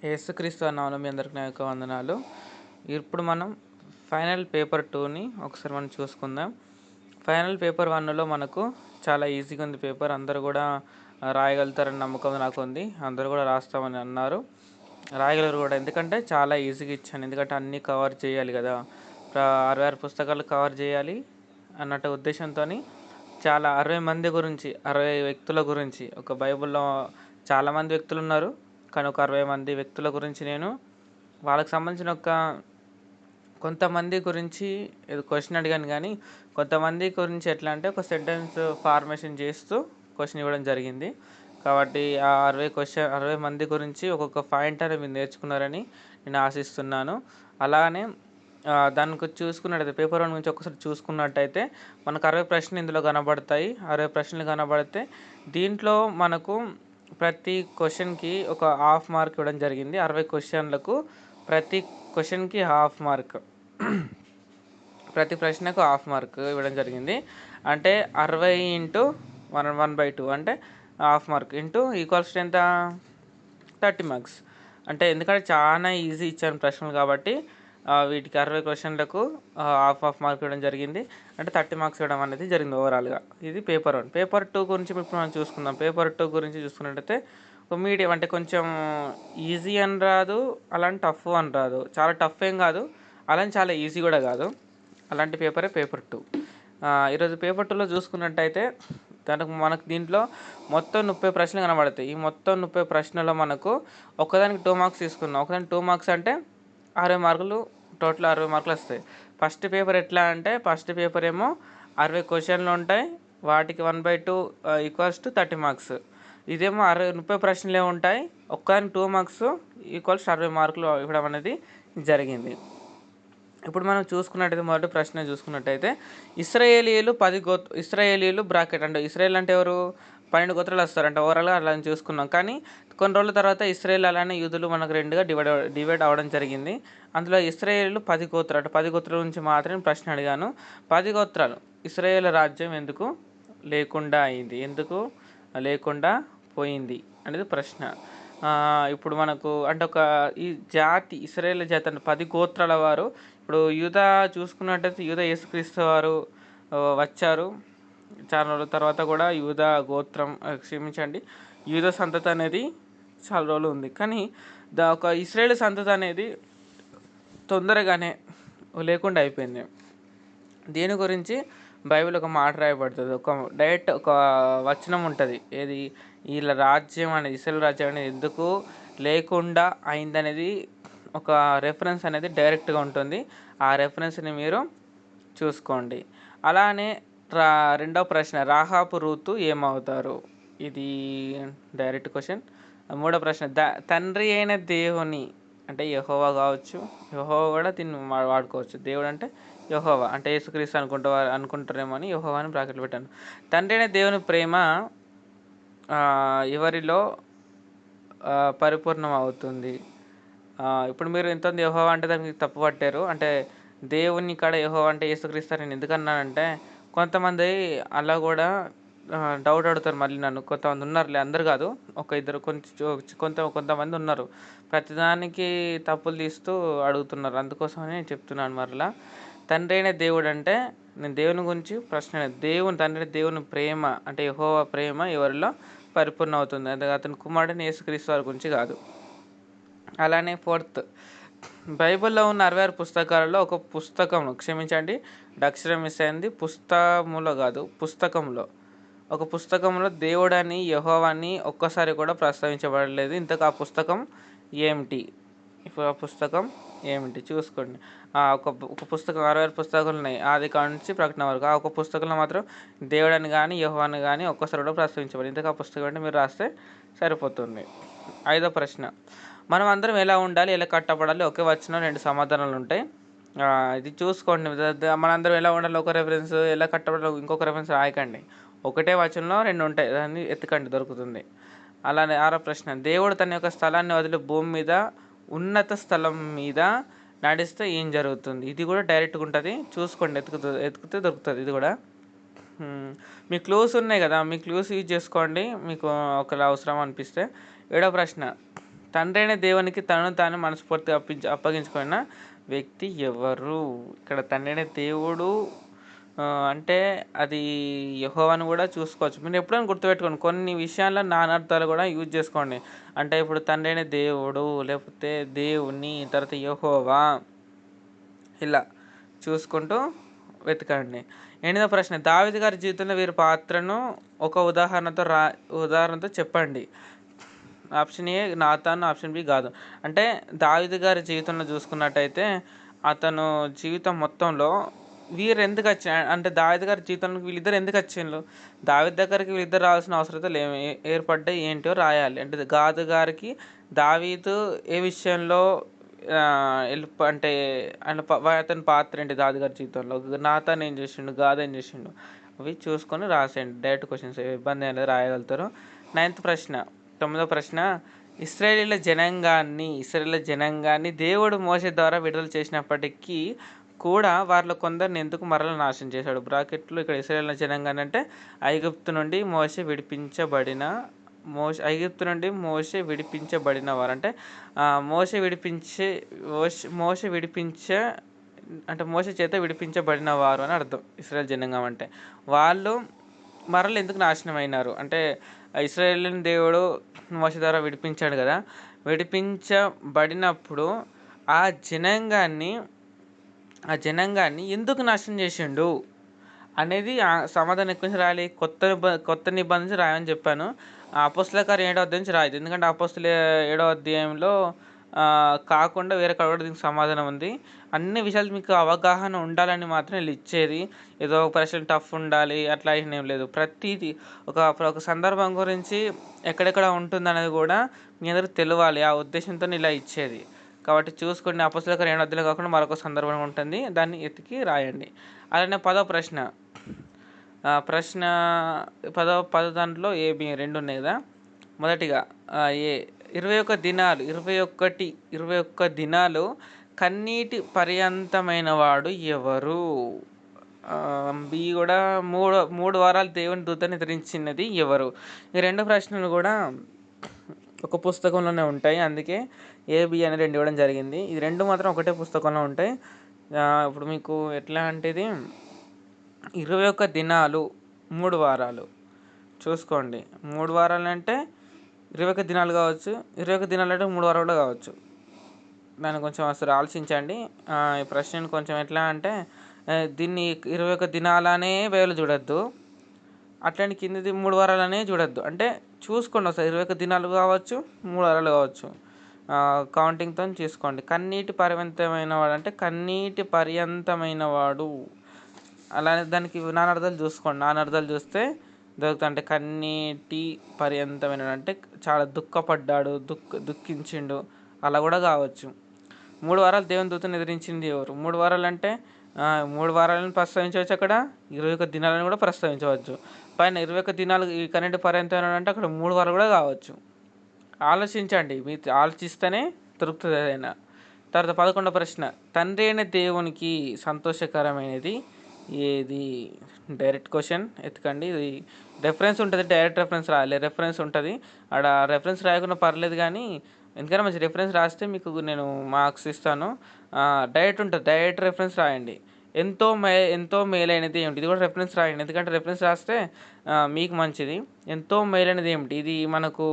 యేసుక్రీస్తు నామములో మీ అందరికి నా యొక్క వందనాలు. ఇప్పుడు మనం ఫైనల్ పేపర్ 2ని ఒకసారి మనం చూసుకుందాం. ఫైనల్ పేపర్ 1లో మనకు చాలా ఈజీగా ఉంది పేపర్. అందరూ కూడా రాయగలుగుతారని నమ్మకం నాకుంది. అందరూ కూడా రాస్తామని అన్నారు. రాయగలరు కూడా, ఎందుకంటే చాలా ఈజీగా ఇచ్చాను. ఎందుకంటే అన్నీ కవర్ చేయాలి కదా, 66 పుస్తకాలు కవర్ చేయాలి అన్నట్టు ఉద్దేశంతో చాలా 60 మంది గురించి, 60 వ్యక్తుల గురించి, ఒక బైబిల్లో చాలామంది వ్యక్తులు ఉన్నారు కానీ ఒక 60 మంది వ్యక్తుల గురించి నేను వాళ్ళకి సంబంధించిన కొంతమంది గురించి క్వశ్చన్ అడిగాను. కానీ కొంతమంది గురించి ఎట్లా అంటే ఒక సెంటెన్స్ ఫార్మేషన్ చేస్తూ క్వశ్చన్ ఇవ్వడం జరిగింది. కాబట్టి ఆ 60 మంది గురించి ఒక్కొక్క పాయింట్ అనేది మీరు నేర్చుకున్నారని నేను ఆశిస్తున్నాను. అలానే దానికి చూసుకున్నట్టయితే పేపర్ 1 గురించి ఒకసారి చూసుకున్నట్టయితే మనకు 60 ప్రశ్నలు ఇందులో కనబడతాయి. 60 ప్రశ్నలు కనబడితే దీంట్లో మనకు ప్రతి క్వశ్చన్కి ఒక హాఫ్ మార్క్ ఇవ్వడం జరిగింది. 60 క్వశ్చన్లకు ప్రతి క్వశ్చన్కి హాఫ్ మార్క్, ప్రతి ప్రశ్నకు హాఫ్ మార్క్ ఇవ్వడం జరిగింది. అంటే 60 ఇంటూ 1/2 అంటే హాఫ్ మార్క్ ఇంటూ ఈక్వల్స్ ఎంత, 30 మార్క్స్. అంటే ఎందుకంటే చాలా ఈజీ ఇచ్చాను ప్రశ్నలు కాబట్టి వీటికి 60 క్వశ్చన్లకు హాఫ్ మార్క్ ఇవ్వడం జరిగింది. అంటే 30 మార్క్స్ ఇవ్వడం అనేది జరిగింది ఓవరాల్గా. ఇది పేపర్ 1. పేపర్ 2 గురించి ఇప్పుడు మనం చూసుకుందాం. పేపర్ 2 గురించి చూసుకున్నట్టయితే మీడియం, అంటే కొంచెం ఈజీ అని రాదు, అలాంటి టఫ్ అని రాదు, చాలా టఫ్ ఏం కాదు, అలాంటి చాలా ఈజీ కూడా కాదు, అలాంటి పేపరే పేపర్ 2. ఈరోజు పేపర్ 2లో చూసుకున్నట్టయితే మనకు దీంట్లో మొత్తం 30 ప్రశ్నలు కనబడతాయి. ఈ మొత్తం 30 ప్రశ్నలో మనకు ఒకదానికి 2 మార్క్స్ తీసుకున్నాం. ఒకదానికి 2 మార్క్స్ అంటే 60 మార్కులు, టోటల్ 60 మార్కులు వస్తాయి. ఫస్ట్ పేపర్ ఎట్లా అంటే ఫస్ట్ పేపర్ ఏమో 60 క్వశ్చన్లు ఉంటాయి, వాటికి 1/2 ఈక్వల్స్ టు 30 మార్క్స్. ఇదేమో 30 ప్రశ్నలే ఉంటాయి, ఒక్కదానికి 2 మార్క్స్ ఈక్వల్స్ 60 మార్కులు ఇవ్వడం అనేది జరిగింది. ఇప్పుడు మనం చూసుకున్నట్టయితే మొదటి ప్రశ్న చూసుకున్నట్టయితే ఇస్రాయేలీలు బ్రాకెట్, అంటే ఇస్రాయేల్ అంటే ఎవరు, 12 గోత్రాలు వస్తారు అంటే ఓవరాల్గా అలా చూసుకున్నాం. కానీ కొన్ని రోజుల తర్వాత ఇస్రాయేల్ అలానే యూదులు మనకు రెండుగా డివైడ్ అవ్వడం జరిగింది. అందులో ఇస్రాయేలీలు 10 గోత్రాలు, అంటే 10 గోత్రాల నుంచి మాత్రమే ప్రశ్న అడిగాను. 10 గోత్రాలు ఇస్రాయేల్ రాజ్యం ఎందుకు లేకుండా అయింది, ఎందుకు లేకుండా పోయింది అనేది ప్రశ్న. ఇప్పుడు మనకు అంటే ఈ జాతి ఇశ్రాయేలు జాతి అంటే 10 గోత్రాల వారు. ఇప్పుడు యూదా చూసుకున్నట్టయితే యూదా యేసుక్రీస్తు వారు వచ్చారు. చాలా రోజుల తర్వాత కూడా యూదా గోత్రం, క్షమించండి, యూదా సంతతి అనేది చాలా రోజులు ఉంది. కానీ ఒక ఇశ్రాయేలు సంతతి అనేది తొందరగానే లేకుండా అయిపోయింది. దీని గురించి బైబిల్ ఒక మాట రాయబడుతుంది, ఒక వచనం ఉంటుంది. ఏది, వీళ్ళ రాజ్యం అనేది, ఇశ్రాయేల్ రాజ్యం అనేది ఎందుకు లేకుండా అయిందనేది ఒక రెఫరెన్స్ అనేది డైరెక్ట్గా ఉంటుంది. ఆ రెఫరెన్స్ని మీరు చూసుకోండి. అలానే రెండవ ప్రశ్న, రాహాబు రూతు ఏమవుతారు, ఇది డైరెక్ట్ క్వశ్చన్. మూడవ ప్రశ్న, తండ్రి అయిన దేవుని, అంటే యెహోవా కావచ్చు, యెహోవా కూడా దీన్ని వాడుకోవచ్చు. దేవుడు అంటే యెహోవా, అంటే యేసుక్రీస్తు అనుకుంటారేమో అని యెహోవాని బ్రాకెట్లు పెట్టాను. తండ్రి అయిన దేవుని ప్రేమ ఎవరిలో పరిపూర్ణం అవుతుంది. ఇప్పుడు మీరు ఎంతమంది యెహోవా అంటే దానికి తప్పు పట్టారు. అంటే దేవుని కాడ యెహోవా అంటే యేసుక్రీస్తు నేను ఎందుకన్నానంటే కొంతమంది అలా కూడా డౌట్ అడుగుతారు మళ్ళీ నన్ను. కొంతమంది ఉన్నారులే, అందరు కాదు, ఒక ఇద్దరు కొంతమంది ఉన్నారు ప్రతిదానికి తప్పులు తీస్తూ అడుగుతున్నారు. అందుకోసమని నేను చెప్తున్నాను మరలా. తండ్రి అయిన దేవుడు అంటే నేను దేవుని గురించి ప్రశ్న, తండ్రి దేవుని ప్రేమ అంటే యెహోవా ప్రేమ ఎవరిలో పరిపూర్ణ అవుతుంది, అంటే అతని కుమారుడిని యేసుక్రీస్తు వారి గురించి కాదు. అలానే ఫోర్త్, బైబిల్లో ఉన్న 66 పుస్తకాలలో ఒక పుస్తకంలో, క్షమించండి అక్షరం మిస్ అయింది, పుస్తకములో కాదు పుస్తకంలో, ఒక పుస్తకంలో దేవుడని యెహోవాని ఒక్కసారి కూడా ప్రస్తావించబడలేదు. ఇంతకు ఆ పుస్తకం ఏమిటి, ఇప్పుడు ఆ పుస్తకం ఏమిటి చూసుకోండి. ఒక పుస్తకం, 66 పుస్తకాలు ఉన్నాయి ఆది కాడి నుంచి ప్రకటన వరకు. ఆ ఒక పుస్తకంలో మాత్రం దేవుడని కానీ యెహోవాని కానీ ఒక్కసారి కూడా ప్రస్తావించబడింది. ఇంతకు ఆ పుస్తకం అంటే మీరు రాస్తే సరిపోతుంది. 5వ ప్రశ్న, మనం అందరం ఎలా ఉండాలి, ఎలా కట్టబడాలి, ఒకే వచ్చిన 2 సమాధానాలు ఉంటాయి. ఇది చూసుకోండి. మనందరం ఎలా ఉండాలి ఒక రెఫరెన్స్, ఎలా కట్టబడాలి ఇంకొక రెఫరెన్స్ రాయకండి. ఒకటే వచనంలో 2 ఉంటాయి, దాన్ని ఎత్తుకండి దొరుకుతుంది. అలానే 6వ ప్రశ్న, దేవుడు తన యొక్క స్థలాన్ని వదిలి భూమి మీద ఉన్నత స్థలం మీద నడిస్తే ఏం జరుగుతుంది. ఇది కూడా డైరెక్ట్గా ఉంటుంది, చూసుకోండి, ఎత్తుకుతే దొరుకుతుంది. ఇది కూడా మీ క్లూస్ ఉన్నాయి కదా, మీ క్లూస్ యూజ్ చేసుకోండి మీకు ఒకవేళ అవసరం అనిపిస్తే. 7వ ప్రశ్న, తండ్రి అయిన దేవునికి తనను తాను మనస్ఫూర్తిగా అప్పగించుకున్న వ్యక్తి ఎవరు? ఇక్కడ తండ్రి అయిన దేవుడు అంటే అది యెహోవాను కూడా చూసుకోవచ్చు. మీరు ఎప్పుడైనా గుర్తుపెట్టుకోండి, కొన్ని విషయాల్లో నానార్థాలు కూడా యూజ్ చేసుకోండి. అంటే ఇప్పుడు తండ్రి అయిన దేవుడు, లేకపోతే దేవుని, తర్వాత యెహోవా, ఇలా చూసుకుంటూ వెతకండి. 8వ ప్రశ్న, దావీదు గారి జీవితంలో వీరి పాత్రను ఒక ఉదాహరణతో చెప్పండి. ఆప్షన్ ఏ నాతాను, ఆప్షన్ బి గాదు. అంటే దావీదు గారి జీవితంలో చూసుకున్నట్టయితే అతను జీవితం మొత్తంలో వీరు ఎందుకు అంటే దావీదు గారి జీవితంలో వీళ్ళిద్దరు ఎందుకు వచ్చిండ్రు? దావీదు దగ్గరికి వీళ్ళిద్దరు రావాల్సిన అవసరం ఏర్పడ్డాయి ఏంటో రాయాలి. అంటే గాదు గారికి దావీదు ఏ విషయంలో అంటే అతని పాత్ర ఏంటి దావీదు గారి జీవితంలో, నాతాన్ ఏం చేసిండు, గాదు ఏం చేసిండు, అవి చూసుకొని రాసేయండి. డైరెక్ట్ క్వశ్చన్స్, ఇబ్బంది ఏం లేదు, రాయగలుగుతారు. 9వ ప్రశ్న, ఇశ్రాయేలీయుల జనాంగాన్ని దేవుడు మోషే ద్వారా విడుదల చేసినప్పటికీ కూడా వారిలో కొందరిని ఎందుకు మరల నాశనం చేశాడు? బ్రాకెట్లో ఇక్కడ ఇశ్రాయేలీయుల జనాంగాన్ని అంటే ఐగుప్తు నుండి మోషే విడిపించబడిన వారు. అంటే మోషే చేత విడిపించబడిన వారు అని అర్థం. ఇశ్రాయేల్ జనాంగం అంటే వాళ్ళు మరల ఎందుకు నాశనం అయినారు అంటే, ఇశ్రాయేలుని దేవుడు మోషే ద్వారా విడిపించాడు కదా, విడిపించబడినప్పుడు ఆ జనాంగాన్ని ఎందుకు నాశనం చేసిండు అనేది సమాధానం ఎక్కువ నుంచి రాయాలి. కొత్త నిబంధన నుంచి రాయని చెప్పాను. అపోస్తల కార్యం 7వ అధ్యాయం నుంచి రాయదు, ఎందుకంటే అపోస్తల 7వ అధ్యాయంలో కాకుండా వేరే కాడ కూడా దీనికి సమాధానం ఉంది. అన్ని విషయాలు మీకు అవగాహన ఉండాలని మాత్రం వీళ్ళు ఇచ్చేది. ఏదో ఒక ప్రశ్న టఫ్ ఉండాలి అట్లా ఏం లేదు. ప్రతిదీ ఒక సందర్భం గురించి ఎక్కడెక్కడ ఉంటుంది అనేది కూడా మీ అందరికి తెలియాలి, ఆ ఉద్దేశంతో ఇలా ఇచ్చేది. కాబట్టి చూసుకుని అపోస్తల కార్యం 7వ అధ్యాయం కాకుండా మరొక సందర్భం ఉంటుంది, దాన్ని ఎతికి రాయండి. అలానే 10వ ప్రశ్న దాంట్లో ఏబి 2 ఉన్నాయి కదా. మొదటిగా ఏ 21 దినాలు కన్నీటి పర్యంతమైన వాడు ఎవరు? బి కూడా 3 వారాలు దేవుని దూత నిద్రించినది ఎవరు? ఈ 2 ప్రశ్నలు కూడా ఒక పుస్తకంలోనే ఉంటాయి, అందుకే ఏబి అని 2 ఇవ్వడం జరిగింది. ఇది 2 మాత్రం ఒకటే పుస్తకంలో ఉంటాయి. ఇప్పుడు మీకు ఎట్లా అంటే ఇది 21 దినాలు 3 వారాలు చూసుకోండి. 3 వారాలు అంటే 21 దినాలు కావచ్చు, 21 దినాలు అంటే 3 వారాలు కూడా కావచ్చు. దాన్ని కొంచెం అసలు ఆలోచించండి. ఈ ప్రశ్నను కొంచెం ఎట్లా అంటే, దీన్ని 21 దినాలనే వేలు చూడొద్దు, అట్లని కిందది 3 వారాలనే చూడొద్దు. అంటే చూసుకోండి ఒకసారి, 21 దినాలు కావచ్చు, 3 వారాలు కావచ్చు, కౌంటింగ్తో చూసుకోండి. కన్నీటి పర్యంతమైన వాడు అంటే కన్నీటి పర్యంతమైన వాడు, అలానే దానికి నానార్థాలు చూసుకోండి. నానార్థాలు చూస్తే దొరుకుతాయి. అంటే కన్నీటి పర్యంతమైన అంటే చాలా దుఃఖపడ్డాడు, దుఃఖించిండు, అలా కూడా కావచ్చు. 3 వారాలు దేవుని దూతను ఎదిరించింది ఎవరు? 3 వారాలు అంటే 3 వారాలను ప్రస్తావించవచ్చు, అక్కడ 21 దినాలను కూడా ప్రస్తావించవచ్చు. పైన 21 దినాలు ఈ కన్నీటి పర్యంతమైన అంటే అక్కడ 3 వారాలు కూడా కావచ్చు. ఆలోచించండి, మీరు ఆలోచిస్తేనే దొరుకుతుంది ఏదైనా. తర్వాత 11వ ప్రశ్న, తండ్రి అయిన దేవునికి సంతోషకరమైనది ఏది? డైరెక్ట్ క్వశ్చన్ ఎత్తుకండి. ఇది రెఫరెన్స్ ఉంటుంది, డైరెక్ట్ రెఫరెన్స్ రాయాలి. రెఫరెన్స్ ఉంటుంది, ఆడ రెఫరెన్స్ రాయకుండా పర్లేదు, కానీ ఎందుకైనా మంచి రెఫరెన్స్ రాస్తే మీకు నేను మార్క్స్ ఇస్తాను. డైరెక్ట్ ఉంటుంది, డైరెక్ట్ రెఫరెన్స్ రాయండి. ఎంతో మేలైనది ఏమిటి? ఇది కూడా రెఫరెన్స్ రాయండి, ఎందుకంటే రెఫరెన్స్ రాస్తే మీకు మంచిది. ఎంతో మేలైనది ఏమిటి? ఇది మనకు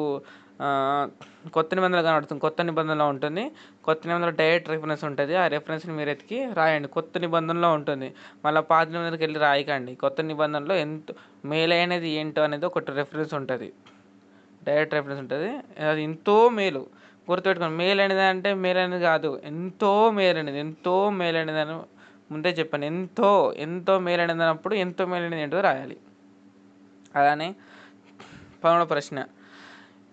కొత్త నిబంధనలు కనబడుతుంది, కొత్త నిబంధనలో ఉంటుంది. కొత్త నిబంధనలో డైరెక్ట్ రెఫరెన్స్ ఉంటుంది, ఆ రెఫరెన్స్ని మీరు ఎతికి రాయండి. కొత్త నిబంధనలో ఉంటుంది, మళ్ళీ పాత నిబంధనకి వెళ్ళి రాయకండి. కొత్త నిబంధనలో ఎంత మేలైనది ఏంటో అనేది ఒకటి రెఫరెన్స్ ఉంటుంది, డైరెక్ట్ రెఫరెన్స్ ఉంటుంది. అది ఎంతో మేలు, గుర్తుపెట్టుకోండి. మేలైనది అంటే మేలైనది కాదు, ఎంతో మేలైనది అని ముందే చెప్పాను. ఎంతో మేలైనది అన్నప్పుడు ఎంతో మేలైనది ఏంటో రాయాలి. అలానే 11వ ప్రశ్న,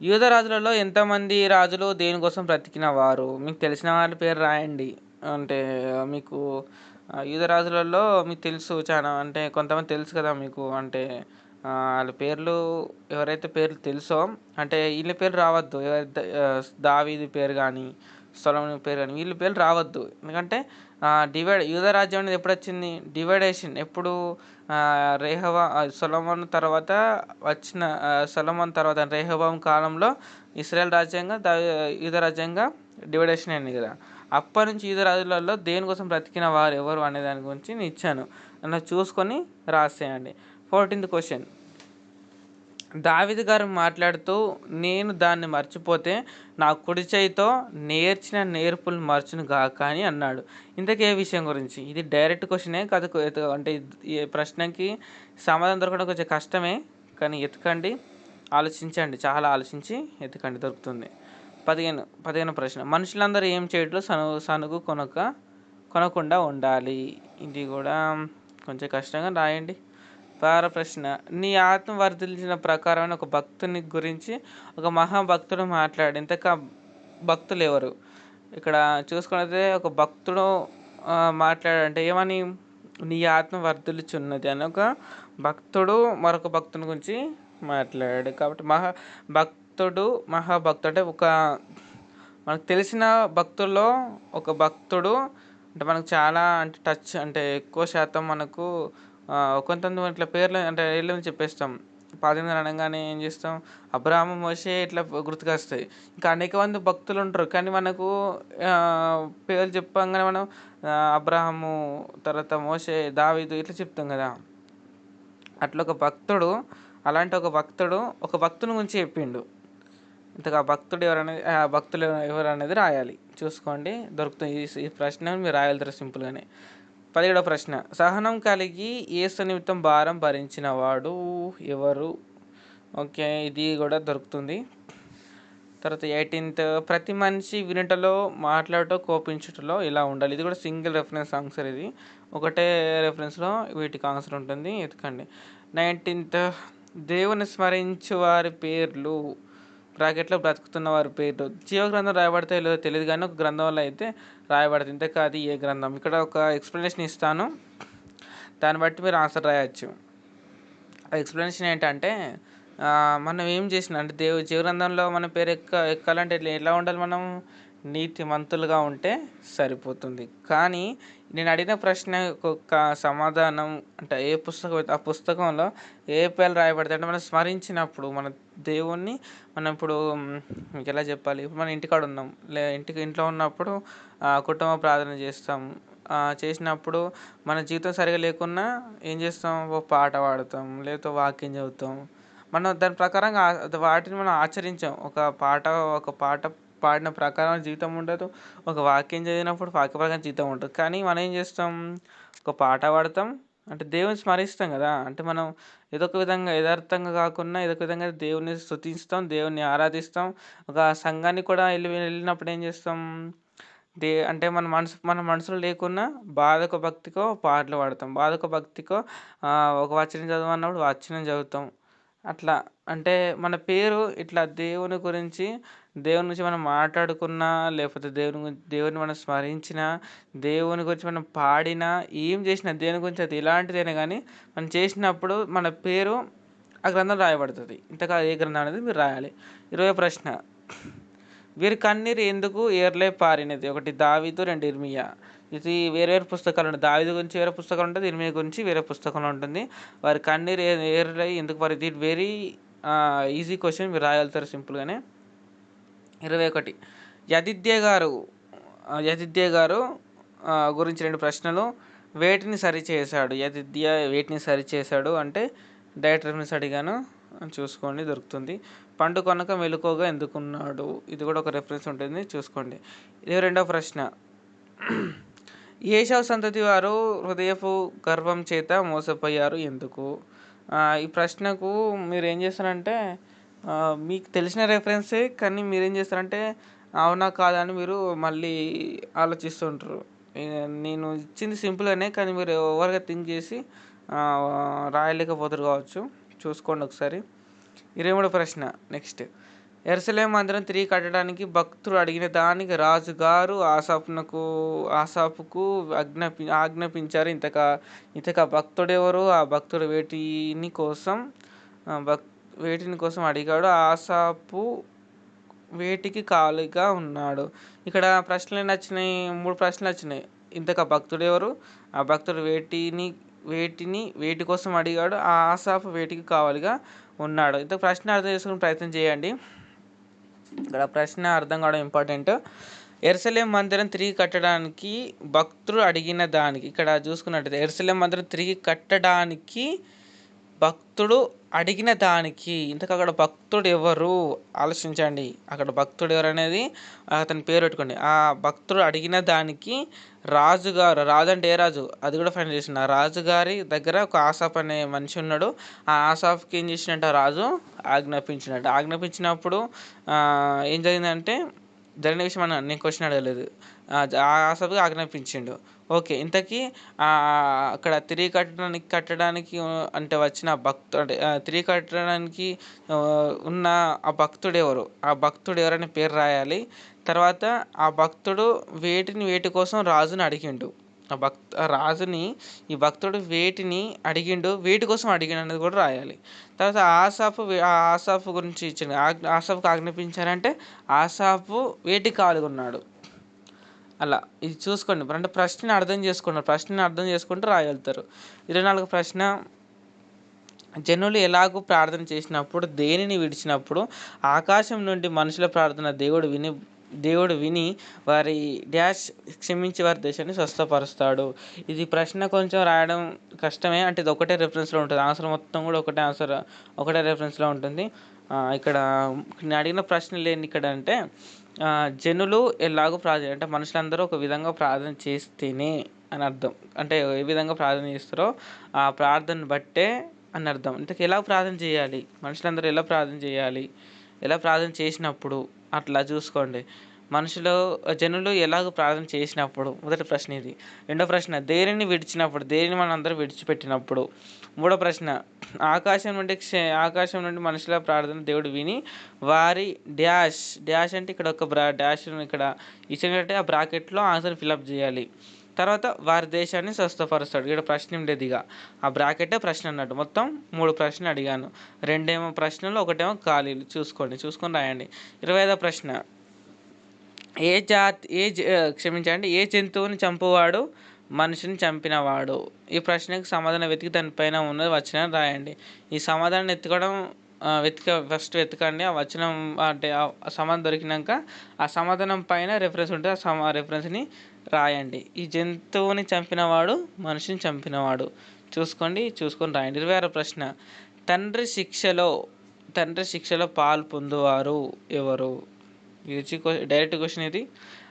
యూదా రాజులలో ఎంతమంది రాజులు దేని కోసం బ్రతికిన వారు? మీకు తెలిసిన వాళ్ళ పేరు రాయండి. అంటే మీకు యూదా రాజులలో మీకు తెలుసు చాలా, అంటే కొంతమంది తెలుసు కదా మీకు, అంటే వాళ్ళ పేర్లు ఎవరైతే పేర్లు తెలుసో, అంటే వీళ్ళ పేరు రావద్దు, దావీదు పేరు కానీ, సొలొమోను పేరు కానీ వీళ్ళ పేర్లు రావద్దు. ఎందుకంటే యూదా రాజ్యం అనేది ఎప్పుడు వచ్చింది? డివైడేషన్ ఎప్పుడు? సొలొమోను తర్వాత వచ్చిన సొలొమోను తర్వాత రెహబాము కాలంలో ఇశ్రాయేల్ రాజ్యంగా యూదా రాజ్యంగా డివైడేషన్ అయింది కదా. అప్పటి నుంచి యూదా రాజులలో దేనికోసం బ్రతికిన వారు ఎవరు అనే దాని గురించి నేను ఇచ్చాను, అలా చూసుకొని రాసేయండి. 14th క్వశ్చన్, దావీదు గారు మాట్లాడుతూ నేను దాన్ని మర్చిపోతే నా కుడి చేయితో నేర్చిన నేర్పులు మర్చును గాక అని అన్నాడు. ఇంతకీ ఏ విషయం గురించి? ఇది డైరెక్ట్ క్వశ్చనే కాదు, అంటే ఈ ప్రశ్నకి సమాధానం దొరకడం కొంచెం కష్టమే, కానీ ఎతకండి, ఆలోచించండి, చాలా ఆలోచించి ఎతకండి, దొరుకుతుంది. 15వ ప్రశ్న, మనుషులందరూ ఏం చేయట్లో సనుగు కొనకుండా ఉండాలి. ఇది కూడా కొంచెం కష్టంగా రాయండి. 16వ ప్రశ్న, నీ ఆత్మ వర్ధిల్చిన ప్రకారమైన ఒక భక్తుని గురించి ఒక మహాభక్తుడు మాట్లాడు. ఇంతక భక్తులు ఎవరు? ఇక్కడ చూసుకున్నట్లయితే ఒక భక్తుడు మాట్లాడంటే ఏమని? నీ ఆత్మ వర్ధిల్చున్నది అని ఒక భక్తుడు మరొక భక్తుని గురించి మాట్లాడాడు. కాబట్టి మహాభక్తుడు అంటే ఒక మనకు తెలిసిన భక్తుల్లో ఒక భక్తుడు అంటే మనకు చాలా అంటే టచ్ అంటే ఎక్కువ శాతం మనకు కొంతమంది ఇట్లా పేర్లు అంటే ఏళ్ళు చెప్పేస్తాం. పాదం అనగానే ఏం చేస్తాం? అబ్రహాము, మోషే ఇట్లా గుర్తుకొస్తాయి. ఇంకా అనేక మంది భక్తులు ఉంటారు, కానీ మనకు పేర్లు చెప్పంగానే మనం అబ్రహాము తర్వాత మోషే, దావీదు ఇట్లా చెప్తాం కదా. అట్లా ఒక భక్తుడు, అలాంటి ఒక భక్తుని గురించి చెప్పిండు. ఇంతగా భక్తుడు ఎవరు అనేది రాయాలి. చూసుకోండి, దొరుకుతుంది. ఈ ప్రశ్న మీరు రాయగలుగుతారు సింపుల్గానే. 17వ ప్రశ్న, సహనం కలిగి యేసు నిమిత్తం భారం భరించిన వాడు ఎవరు? ఓకే, ఇది కూడా దొరుకుతుంది. తర్వాత 18th, ప్రతి మనిషి వినుటలో, మాట్లాడటం, కోపించుటలో ఇలా ఉండాలి. ఇది కూడా సింగిల్ రెఫరెన్స్ ఆన్సర్. ఇది ఒకటే రెఫరెన్స్లో వీటికి ఆన్సర్ ఉంటుంది, ఎతకండి. 19th, దేవుని స్మరించు వారి పేర్లు, బ్రాకెట్లో బ్రతుకుతున్న వారి పేర్లు. జీవగ్రంథం రాయబడతాయో లేదో తెలియదు, కానీ ఒక గ్రంథంలో అయితే రాయబడుతుంది. ఇంతకు అది ఏ గ్రంథం? ఇక్కడ ఒక ఎక్స్ప్లెనేషన్ ఇస్తాను, దాన్ని బట్టి మీరు ఆన్సర్ రాయొచ్చు. ఆ ఎక్స్ప్లెనేషన్ ఏంటంటే మనం ఏం చేసినా అంటే జీవగ్రంథంలో మన పేరు ఎక్కాలంటే ఎలా ఉండాలి? మనం నీతిమంతులుగా ఉంటే సరిపోతుంది. కానీ నేను అడిగిన ప్రశ్న ఒక సమాధానం అంటే ఏ పుస్తకం ఆ పుస్తకంలో ఏ పేర్లు రాయబడతాయి అంటే మనం స్మరించినప్పుడు మన దేవుణ్ణి మనం ఇప్పుడు మీకు ఎలా చెప్పాలి? ఇప్పుడు మన ఇంటికాడ ఉన్నాం, ఇంట్లో ఉన్నప్పుడు కుటుంబ ప్రార్థన చేస్తాం. చేసినప్పుడు మన జీవితం సరిగా లేకున్నా ఏం చేస్తాం? ఒక పాట పాడుతాం, లేకపోతే వాక్యం చదువుతాం. మనం దాని ప్రకారంగా వాటిని మనం ఆచరించాం. ఒక పాట పాడిన ప్రకారం జీవితం ఉండదు, ఒక వాక్యం చదివినప్పుడు వాక్య ప్రకారం జీవితం ఉంటుంది. కానీ మనం ఏం చేస్తాం? ఒక పాట పాడతాం అంటే దేవుని స్మరిస్తాం కదా. అంటే మనం ఏదో ఒక విధంగా యథార్థంగా కాకుండా ఏదో ఒక విధంగా దేవుని స్తుతిస్తాం, దేవుని ఆరాధిస్తాం. ఒక సంఘానికి కూడా వెళ్ళినప్పుడు ఏం చేస్తాం? అంటే మన మనసులో లేకున్నా బాధకో భక్తికో పాటలు పాడతాం, బాధకో భక్తికో ఒక వచనం చదవన్నప్పుడు వచనం చదువుతాం. అట్లా అంటే మన పేరు ఇట్లా దేవుని గురించి మనం మాట్లాడుకున్నా, లేకపోతే దేవుని మనం స్మరించినా, దేవుని గురించి మనం పాడినా, ఏం చేసినా దేవుని గురించి అది ఎలాంటిదైనా కానీ మనం చేసినప్పుడు మన పేరు ఆ గ్రంథం రాయబడుతుంది. ఇంతగా ఏ గ్రంథం అనేది మీరు రాయాలి. 20వ ప్రశ్న, వీరి కన్నీరు ఎందుకు ఏర్లే పారినది? ఒకటి దావీదు, 2 ఇర్మియా. ఇది వేరే పుస్తకాలు ఉంటాయి. దావీదు గురించి వేరే పుస్తకాలు ఉంటుంది, ఇర్మియా గురించి వేరే పుస్తకంలో ఉంటుంది. వారి కన్నీరు ఏర్లై ఎందుకు పారి? ఇది వెరీ ఈజీ క్వశ్చన్, మీరు రాయగలుగుతారు సింపుల్గానే. 21, యదిద్య గారు గురించి 2 ప్రశ్నలు. వేటిని సరిచేశాడు? యదిద్య వేటిని సరిచేశాడు అంటే డైరెక్ట్ రెఫరెన్స్ అడిగాను, చూసుకోండి, దొరుకుతుంది. పండు కొనక మెలుకోగా ఎందుకున్నాడు? ఇది కూడా ఒక రెఫరెన్స్ ఉంటుంది, చూసుకోండి. 22వ ప్రశ్న, ఏశావు సంతతి వారు హృదయపు గర్వం చేత మోసపోయారు ఎందుకు? ఈ ప్రశ్నకు మీరు ఏం చేస్తారంటే మీకు తెలిసిన రెఫరెన్సే, కానీ మీరేం చేస్తారంటే అవునా కాదా అని మీరు మళ్ళీ ఆలోచిస్తుంటారు. నేను ఇచ్చింది సింపుల్గానే, కానీ మీరు ఓవర్గా థింక్ చేసి రాయలేకపోతారు కావచ్చు. చూసుకోండి ఒకసారి. 23వ ప్రశ్న, నెక్స్ట్, యెరూషలేము మందిరం తిరిగి కట్టడానికి భక్తుడు అడిగిన దానికి రాజుగారు ఆసాపుకు ఆజ్ఞాపించారు. ఇంతక భక్తుడెవరు? ఆ భక్తుడు వేటిని కోసం అడిగాడు? ఆసాపు వేటికి ఖాళీగా ఉన్నాడు. ఇక్కడ ప్రశ్నలు ఎన్ని వచ్చినాయి? 3 ప్రశ్నలు వచ్చినాయి. ఇంతకు ఆ భక్తుడు ఎవరు? ఆ భక్తుడు వేటి కోసం అడిగాడు? ఆ ఆసాపు వేటికి కావాలిగా ఉన్నాడు. ఇంత ప్రశ్న అర్థం చేసుకునే ప్రయత్నం చేయండి. ఇక్కడ ప్రశ్న అర్థం కావడం ఇంపార్టెంట్. యెరూషలేము మందిరం తిరిగి కట్టడానికి భక్తుడు అడిగిన దానికి, ఇక్కడ చూసుకున్నట్టయితే యెరూషలేము మందిరం తిరిగి కట్టడానికి భక్తుడు అడిగిన దానికి, ఇంతకు అక్కడ భక్తుడు ఎవరు ఆలోచించండి. అక్కడ భక్తుడు ఎవరు అనేది అతని పేరు పెట్టుకోండి. ఆ భక్తుడు అడిగిన దానికి రాజుగారు, రాజు అంటే ఏ రాజు అది కూడా ఫైనల్ చేసిన, రాజుగారి దగ్గర ఒక ఆసాఫ్ అనే మనిషి ఉన్నాడు. ఆ ఆసాఫ్కి ఏం చేసినట్టు రాజు ఆజ్ఞాపించినప్పుడు ఏం జరిగిందంటే, జరిగిన విషయం నేను క్వశ్చన్ అడగలేదు. ఆ ఆసాఫ్కి ఆజ్ఞాపించిండు. ఓకే, ఇంతకీ అక్కడ తిరిగి కట్టడానికి అంటే వచ్చిన అంటే తిరిగి కట్టడానికి ఉన్న ఆ భక్తుడు ఎవరు, ఆ భక్తుడు ఎవరనే పేరు రాయాలి. తర్వాత ఆ భక్తుడు వేటి కోసం రాజుని అడిగిండు, రాజుని ఈ భక్తుడు వేటిని అడిగిండు, వేటి కోసం అడిగిండు అనేది కూడా రాయాలి. తర్వాత ఆసాఫు గురించి ఇచ్చిన ఆసాఫుకు ఆజ్ఞాపించారంటే ఆసాఫు వేటికి కాలుగా ఉన్నాడు. అలా ఇది చూసుకోండి. అంటే ప్రశ్నని అర్థం చేసుకుంటూ రాయగలుగుతారు. 24 ప్రశ్న, జనులు ఎలాగూ ప్రార్థన చేసినప్పుడు దేనిని విడిచినప్పుడు ఆకాశం నుండి మనుషుల ప్రార్థన దేవుడు విని వారి క్షమించి వారి దేశాన్ని స్వస్థపరుస్తాడు. ఇది ప్రశ్న కొంచెం రాయడం కష్టమే, అంటే ఇది ఒకటే రెఫరెన్స్లో ఉంటుంది. ఆన్సర్ మొత్తం కూడా ఒకటే రెఫరెన్స్లో ఉంటుంది. ఇక్కడ నేను అడిగిన ప్రశ్నలు ఏంటి ఇక్కడ అంటే, జనులు ఎలాగో ప్రార్థన అంటే మనుషులందరూ ఒక విధంగా ప్రార్థన చేస్తేనే అని అర్థం. అంటే ఏ విధంగా ప్రార్థన చేస్తారో ఆ ప్రార్థన బట్టే అని అర్థం. ఇంతకు ఎలా ప్రార్థన చేయాలి, మనుషులందరూ ఎలా ప్రార్థన చేసినప్పుడు అట్లా చూసుకోండి. జనులు ఎలాగో ప్రార్థన చేసినప్పుడు మొదటి ప్రశ్న ఇది. రెండో ప్రశ్న, దేనిని విడిచినప్పుడు, దేనిని మనం అందరూ విడిచిపెట్టినప్పుడు. మూడో ప్రశ్న, ఆకాశం నుండి మనుషుల ప్రార్థన దేవుడు విని వారి డాష్ అంటే ఇక్కడ ఒక డాష్ ఇక్కడ ఇచ్చినట్టే ఆ బ్రాకెట్లో ఆన్సర్ ఫిల్అప్ చేయాలి. తర్వాత వారి దేశాన్ని స్వస్థపరుస్తాడు. ఇక్కడ ప్రశ్న ఉండేది, ఇక ఆ బ్రాకెటే ప్రశ్న అన్నట్టు. మొత్తం 3 ప్రశ్నలు అడిగాను, 2 ప్రశ్నలు, 1 ఖాళీలు. చూసుకొని రాయండి. 25వ ప్రశ్న, ఏ జంతువుని చంపువాడు మనిషిని చంపినవాడు. ఈ ప్రశ్నకు సమాధానం వెతికి దానిపైన ఉన్నది వచనం రాయండి. ఈ సమాధానం ఫస్ట్ వెతకండి. ఆ వచనం అంటే ఆ సమాధానం దొరికినాక ఆ సమాధానం పైన రెఫరెన్స్ ఉంటుంది, ఆ రెఫరెన్స్ని రాయండి. ఈ జంతువుని చంపినవాడు మనిషిని చంపినవాడు. చూసుకొని రాయండి. 26వ ప్రశ్న, తండ్రి శిక్షలో పాలు పొందువారు ఎవరు. ఇది డైరెక్ట్ క్వశ్చన్ ఇది.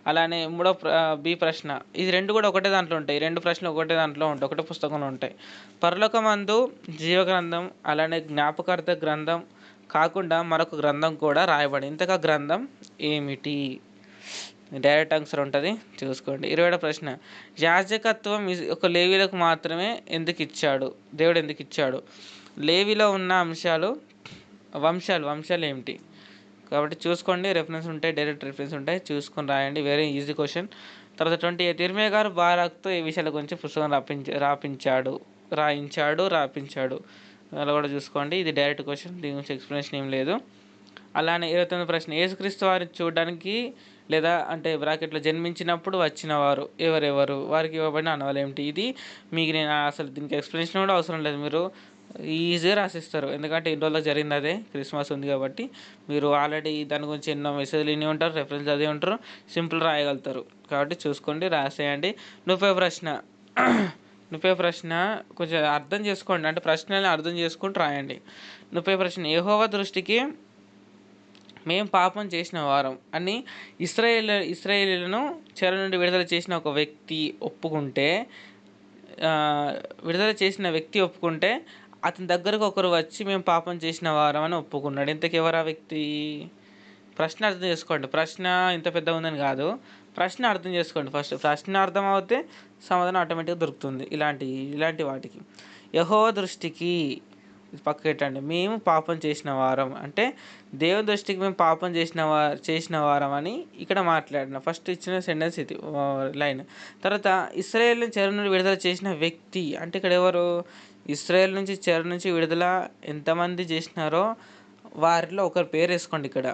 అలానే 3వ ప్రశ్న, ఇది 2 కూడా ఒకటే దాంట్లో ఉంటాయి. 2 ప్రశ్నలు ఒకటే దాంట్లో ఉంటాయి, ఒకటే పుస్తకంలో ఉంటాయి. పరలోకమందు జీవగ్రంథం అలానే జ్ఞాపకార్థ గ్రంథం కాకుండా మరొక గ్రంథం కూడా రాయబడి, ఇంతగా గ్రంథం ఏమిటి? డైరెక్ట్ ఆన్సర్ ఉంటుంది, చూసుకోండి. 27వ ప్రశ్న, యాజకత్వం ఒక లేవీలకు మాత్రమే దేవుడు ఎందుకు ఇచ్చాడు? లేవీలో ఉన్న వంశాలు ఏమిటి? కాబట్టి చూసుకోండి. రెఫరెన్స్ ఉంటాయి, డైరెక్ట్ రెఫరెన్స్ ఉంటాయి, చూసుకొని రాయండి. Very easy question. తర్వాత 28, ఇర్మియా గారు బారాక్తో ఈ విషయాల గురించి పుస్తకం రాయించాడు అలా కూడా చూసుకోండి. ఇది డైరెక్ట్ క్వశ్చన్, దీని గురించి ఎక్స్ప్లెనేషన్ ఏం లేదు. అలానే 29వ ప్రశ్న, యేసుక్రీస్తు వారిని చూడడానికి లేదా అంటే బ్రాకెట్లో జన్మించినప్పుడు వచ్చినవారు ఎవరెవరు, వారికి ఇవ్వబడిన అనవాలు ఏమిటి? ఇది మీకు నేను అసలు దీనికి ఎక్స్ప్లెనేషన్ కూడా అవసరం లేదు, మీరు ఈజీగా రాసిస్తారు. ఎందుకంటే ఇన్ని రోజుల్లో జరిగింది అదే, క్రిస్మస్ ఉంది కాబట్టి. మీరు ఆల్రెడీ దాని గురించి ఎన్నో మెసేజ్లు విని ఉంటారు, రెఫరెన్స్ చదివి ఉంటారు, సింపుల్ రాయగలుగుతారు. కాబట్టి చూసుకోండి, రాసేయండి. 30వ ప్రశ్న కొంచెం అర్థం చేసుకోండి, అంటే ప్రశ్నని అర్థం చేసుకుంటూ రాయండి. 30వ ప్రశ్న, యెహోవా దృష్టికి మేము పాపం చేసిన వారం అని ఇశ్రాయేలీయులను చెర నుండి విడుదల చేసిన వ్యక్తి ఒప్పుకుంటే అతని దగ్గరకు ఒకరు వచ్చి మేము పాపం చేసిన వారం అని ఒప్పుకున్నాడు. ఇంతకు ఎవరు ఆ వ్యక్తి? ప్రశ్న అర్థం చేసుకోండి. ప్రశ్న ఇంత పెద్ద ఉందని కాదు, ప్రశ్న అర్థం చేసుకోండి ఫస్ట్. ప్రశ్న అర్థం అవుతే సమాధానం ఆటోమేటిక్గా దొరుకుతుంది. ఇలాంటి వాటికి యెహోవా దృష్టికి పక్కకు పెట్టండి. మేము పాపం చేసిన వారం అంటే దేవుని దృష్టికి మేము పాపం చేసిన వారం అని ఇక్కడ మాట్లాడిన ఫస్ట్ ఇచ్చిన సెంటెన్స్ ఇది లైన్. తర్వాత ఇశ్రాయేలు చెర నుండి విడుదల చేసిన వ్యక్తి అంటే ఇక్కడ ఎవరు? ఇశ్రాయేల్ నుంచి చెర నుంచి విడుదల ఎంతమంది చేసినారో వారిలో ఒకరి పేరు వేసుకోండి. ఇక్కడ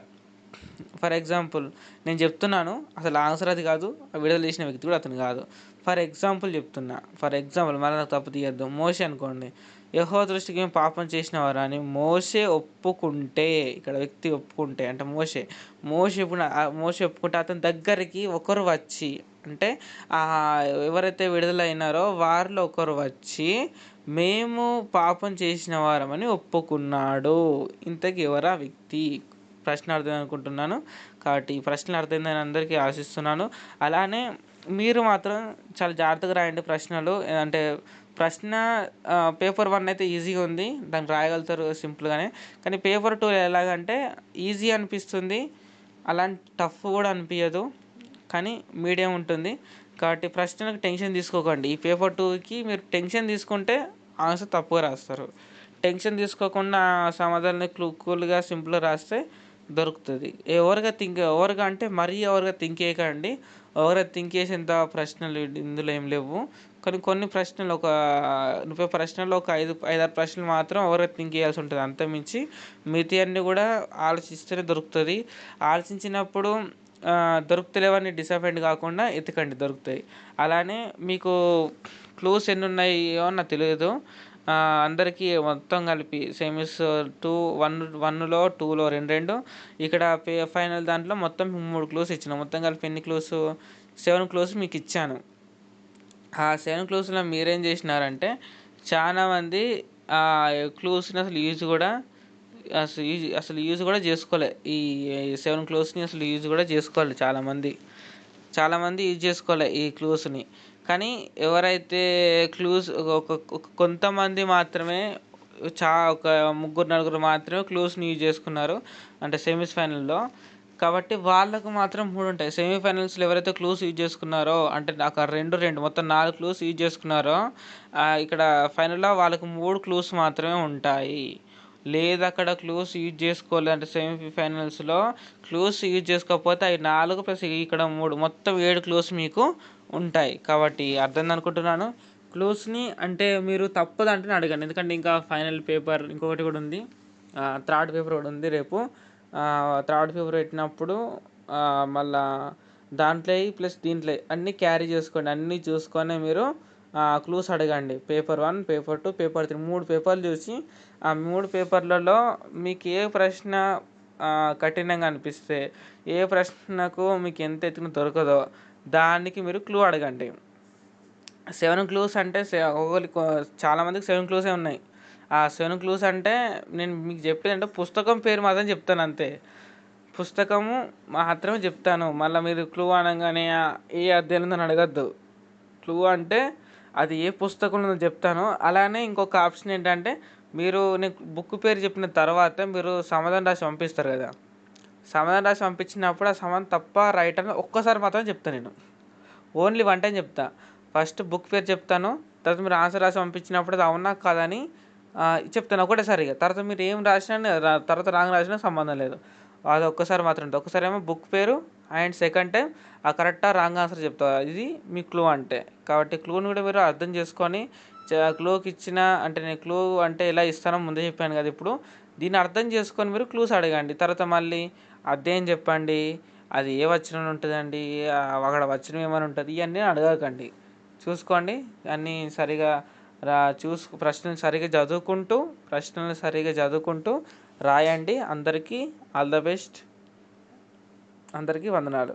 ఫర్ ఎగ్జాంపుల్ నేను చెప్తున్నాను, అసలు ఆన్సర్ అది కాదు, విడుదల చేసిన వ్యక్తి కూడా అతను కాదు. ఫర్ ఎగ్జాంపుల్ చెప్తున్నా, మళ్ళీ నాకు తప్పు తీయద్దు. మోషే అనుకోండి, యెహోవా దృష్టికి మేము పాపం చేసినవారా అని మోషే ఒప్పుకుంటే, ఇక్కడ వ్యక్తి ఒప్పుకుంటే అంటే మోషే ఒప్పుకుంటే అతని దగ్గరికి ఒకరు వచ్చి, అంటే ఎవరైతే విడుదల అయినారో వారిలో ఒకరు వచ్చి మేము పాపం చేసిన వారమని ఒప్పుకున్నాడు. ఇంతకీ ఎవరా వ్యక్తి? ప్రశ్న అర్థమైంది అనుకుంటున్నాను. కాబట్టి ఈ ప్రశ్న అర్థమైందని అందరికీ ఆశిస్తున్నాను. అలానే మీరు మాత్రం చాలా జాగ్రత్తగా రాయండి ప్రశ్నలు. అంటే ప్రశ్న పేపర్ 1 అయితే ఈజీగా ఉంది, దాన్ని రాయగలుగుతారు సింపుల్గానే. కానీ పేపర్ 2 ఎలాగంటే ఈజీ అనిపిస్తుంది, అలాంటి టఫ్ కూడా అనిపించదు, కానీ మీడియం ఉంటుంది. కాబట్టి ప్రశ్నలకు టెన్షన్ తీసుకోకండి. ఈ పేపర్ 2కి మీరు టెన్షన్ తీసుకుంటే ఆన్సర్ తప్పుగా రాస్తారు. టెన్షన్ తీసుకోకుండా సమాధానాన్ని కూల్గా సింపుల్గా రాస్తే దొరుకుతుంది. ఓవర్గా అంటే మరీ ఓవర్గా థింక్ చేయకండి. ఓవర్గా థింక్ చేసేంత ప్రశ్నలు ఇందులో ఏం లేవు. కానీ కొన్ని ప్రశ్నలు, ఒక 30 ప్రశ్నల్లో ఒక 5-6 ప్రశ్నలు మాత్రం ఓవర్గా థింక్ చేయాల్సి ఉంటుంది. అంతకుమించి మిగతా అన్నీ కూడా ఆలోచిస్తేనే దొరుకుతుంది. ఆలోచించినప్పుడు దొరుకుతలేవని డిసప్పాయింట్ కాకుండా ఎతకండి, దొరుకుతాయి. అలానే మీకు క్లూస్ ఎన్ని ఉన్నాయో నాకు తెలియదు. అందరికీ మొత్తం కలిపి సెమిస్ 1లో 2లో 2 ఇక్కడ ఫైనల్ దాంట్లో మొత్తం 3 క్లూస్ ఇచ్చిన. మొత్తం కలిపి ఎన్ని క్లూస్? 7 క్లూస్ మీకు ఇచ్చాను. ఆ 7 క్లూస్లో మీరేం చేసినారంటే, చాలామంది క్లూస్ని అసలు యూజ్ కూడా చేసుకోలే. ఈ 7 క్లూస్ని అసలు యూజ్ కూడా చేసుకోవాలి. చాలామంది యూజ్ చేసుకోలే ఈ క్లూస్ని. కానీ ఎవరైతే కొంతమంది మాత్రమే, ఒక 3-4 మాత్రమే క్లూస్ని యూజ్ చేసుకున్నారు, అంటే సెమీఫైనల్లో. కాబట్టి వాళ్ళకు మాత్రం 3 ఉంటాయి. సెమీఫైనల్స్లో ఎవరైతే క్లూస్ యూజ్ చేసుకున్నారో, అంటే అక్కడ 2 మొత్తం 4 క్లూస్ యూజ్ చేసుకున్నారో, ఇక్కడ ఫైనల్లో వాళ్ళకు 3 క్లూస్ మాత్రమే ఉంటాయి. లేదా అక్కడ క్లూస్ యూజ్ చేసుకోలేదు అంటే సెమీఫైనల్స్లో క్లూస్ యూజ్ చేసుకోకపోతే అవి 4 ప్లస్ ఇక్కడ 3 మొత్తం 7 క్లూస్ మీకు ఉంటాయి. కాబట్టి అర్థం అనుకుంటున్నాను. క్లూస్ని అంటే మీరు తప్పదంటే అడగండి, ఎందుకంటే ఇంకా ఫైనల్ పేపర్ ఇంకొకటి కూడా ఉంది, థర్డ్ పేపర్ కూడా ఉంది రేపు. థర్డ్ పేపర్ పెట్టినప్పుడు మళ్ళా దాంట్లో ప్లస్ దీంట్లో అన్నీ క్యారీ చేసుకోండి. అన్నీ చూసుకొని మీరు క్లూస్ అడగండి. పేపర్ 1, పేపర్ 2, పేపర్ 3 3 పేపర్లు చూసి ఆ 3 పేపర్లలో మీకు ఏ ప్రశ్న కఠినంగా అనిపిస్తే, ఏ ప్రశ్నకు మీకు ఎంత ఎత్తున దొరకదో దానికి మీరు క్లూ అడగండి. 7 క్లూస్ అంటే చాలామందికి 7 క్లూసే ఉన్నాయి. ఆ 7 క్లూస్ అంటే నేను మీకు చెప్పేది అంటే పుస్తకం పేరు మాత్రం చెప్తాను అంతే. పుస్తకము మాత్రమే చెప్తాను. మళ్ళీ మీరు క్లూ అనగానే ఏ అధ్యాయంలో అడగద్దు. క్లూ అంటే అది ఏ పుస్తకంలో చెప్తాను. అలానే ఇంకొక ఆప్షన్ ఏంటంటే, నేను బుక్ పేరు చెప్పిన తర్వాత మీరు సమాధానం రాసి పంపిస్తారు కదా, సమాధానం రాసి పంపించినప్పుడు ఆ సమాధానం తప్ప రైట్ అని ఒక్కసారి మాత్రం చెప్తాను. నేను ఓన్లీ 1 టైం చెప్తా. ఫస్ట్ బుక్ పేరు చెప్తాను, తర్వాత మీరు ఆన్సర్ రాసి పంపించినప్పుడు అది అవునా కాదని చెప్తాను ఒకటేసారిగా. తర్వాత మీరు ఏం రాసినా, తర్వాత రాంగ్ రాసినా సంబంధం లేదు. అది ఒక్కసారి మాత్రం ఉంటుంది. ఒక్కసారి ఏమో బుక్ పేరు అండ్ సెకండ్ టైం ఆ కరెక్టా రాంగ్ ఆన్సర్ చెప్తా. ఇది మీ క్లూ అంటే. కాబట్టి క్లూని కూడా మీరు అర్థం చేసుకొని, క్లూకి ఇచ్చిన అంటే నేను క్లూ అంటే ఎలా ఇస్తానో ముందే చెప్పాను కదా, ఇప్పుడు దీన్ని అర్థం చేసుకొని మీరు క్లూస్ అడగండి. తర్వాత మళ్ళీ అదేం చెప్పండి, అది ఏ వచనం ఉంటుందండి, అక్కడ వచనం ఏమైనా ఉంటుంది, ఇవన్నీ అడగకండి. చూసుకోండి అన్నీ సరిగా ప్రశ్నలు సరిగా చదువుకుంటూ రాయండి. అందరికీ ఆల్ ద బెస్ట్. అందరికీ వందనాలు.